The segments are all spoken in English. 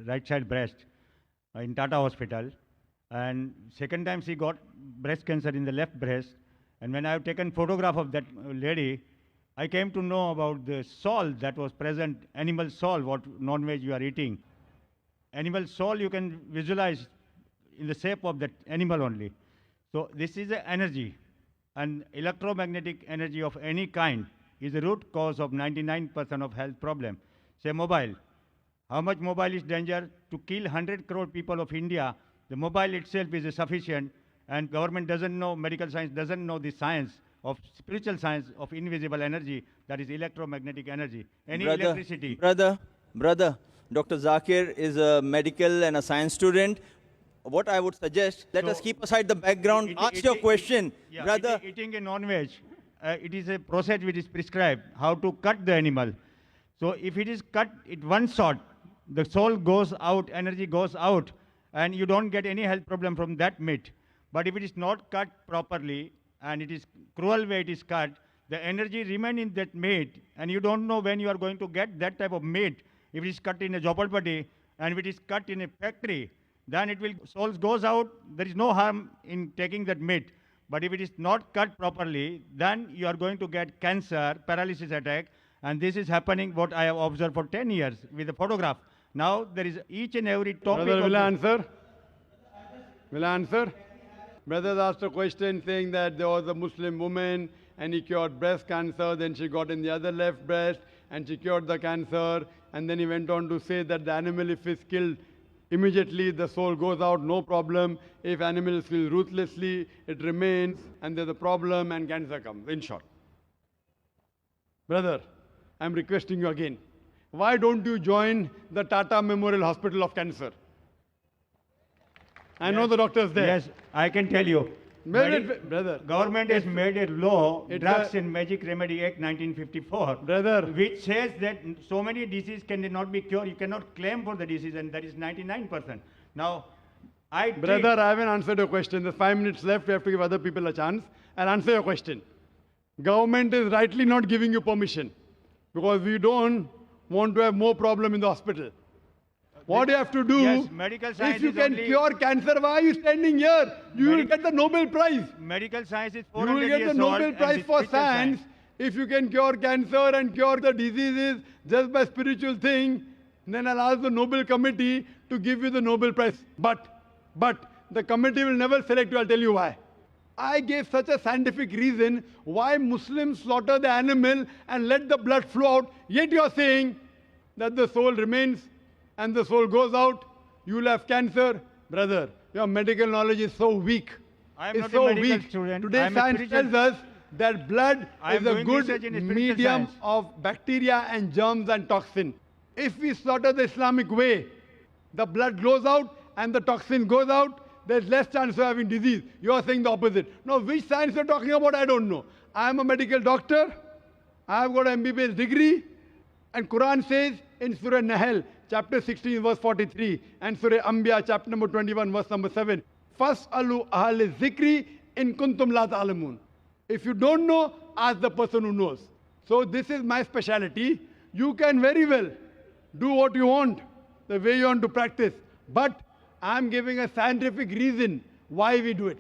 right side breast in Tata Hospital. And second time she got breast cancer in the left breast. And when I have taken photograph of that lady, I came to know about the salt that was present, animal salt, what non-veg you are eating. Animal salt you can visualize in the shape of that animal only. So this is the energy, and electromagnetic energy of any kind is the root cause of 99% of health problem. Say mobile. How much mobile is danger? To kill 100 crore people of India, the mobile itself is sufficient, and government doesn't know, medical science doesn't know the science of spiritual science of invisible energy, that is electromagnetic energy. Any electricity. Brother, Dr. Zakir is a medical and a science student. What I would suggest, let us keep aside the background. Ask your question, brother. Eating a non-veg, it is a process which is prescribed, how to cut the animal. So if it is cut at one shot, the soul goes out, energy goes out, and you don't get any health problem from that meat. But if it is not cut properly, and it is cruel way it is cut, the energy remain in that meat, and you don't know when you are going to get that type of meat. If it is cut in a jopalpatti, and if it is cut in a factory, then it will, souls goes out, there is no harm in taking that meat. But if it is not cut properly, then you are going to get cancer, paralysis attack, and this is happening what I have observed for 10 years with the photograph. Now there is each and every topic. Brother, will I answer? Will I answer? Brother asked a question saying that there was a Muslim woman and he cured breast cancer, then she got in the other left breast and she cured the cancer, and then he went on to say that the animal, if it's killed immediately, the soul goes out, no problem. If animal is killed ruthlessly, it remains and there's a problem and cancer comes, in short. Brother, I'm requesting you again. Why don't you join the Tata Memorial Hospital of Cancer? I know the doctors there. Yes, I can tell you. Brother, government has made a law, Drugs and Magic Remedy Act 1954, brother, which says that so many diseases cannot be cured. You cannot claim for the disease, and that is 99%. Now, Brother, I haven't answered your question. There's 5 minutes left. We have to give other people a chance. I'll answer your question. Government is rightly not giving you permission because we don't want to have more problem in the hospital. What you have to do, yes, medical science if you can cure cancer, why are you standing here? You will get the Nobel Prize. Medical science is 400 You will get the Nobel Prize for science if you can cure cancer and cure the diseases just by spiritual thing. Then I'll ask the Nobel Committee to give you the Nobel Prize. But the committee will never select you. I'll tell you why. I gave such a scientific reason why Muslims slaughter the animal and let the blood flow out. Yet you are saying that the soul remains and the soul goes out, you will have cancer. Brother, your medical knowledge is so weak. I am not a medical student. Today science tells us that blood is a good medium of bacteria and germs and toxin. If we slaughter the Islamic way, the blood goes out and the toxin goes out, there's less chance of having disease. You are saying the opposite. Now, which science you're talking about, I don't know. I am a medical doctor. I have got an MBBS degree. And Quran says in Surah Nahl, chapter 16, verse 43, and Surah Anbiya, chapter number 21, verse number 7, Fas'alu ahal zikri in kuntum la ta'lamun. If you don't know, ask the person who knows. So this is my speciality. You can very well do what you want, the way you want to practice. But I'm giving a scientific reason why we do it.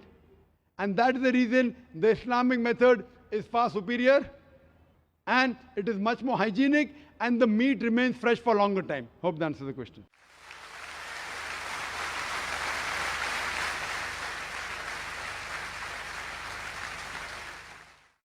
And that is the reason the Islamic method is far superior, and it is much more hygienic, and the meat remains fresh for a longer time. Hope that answers the question.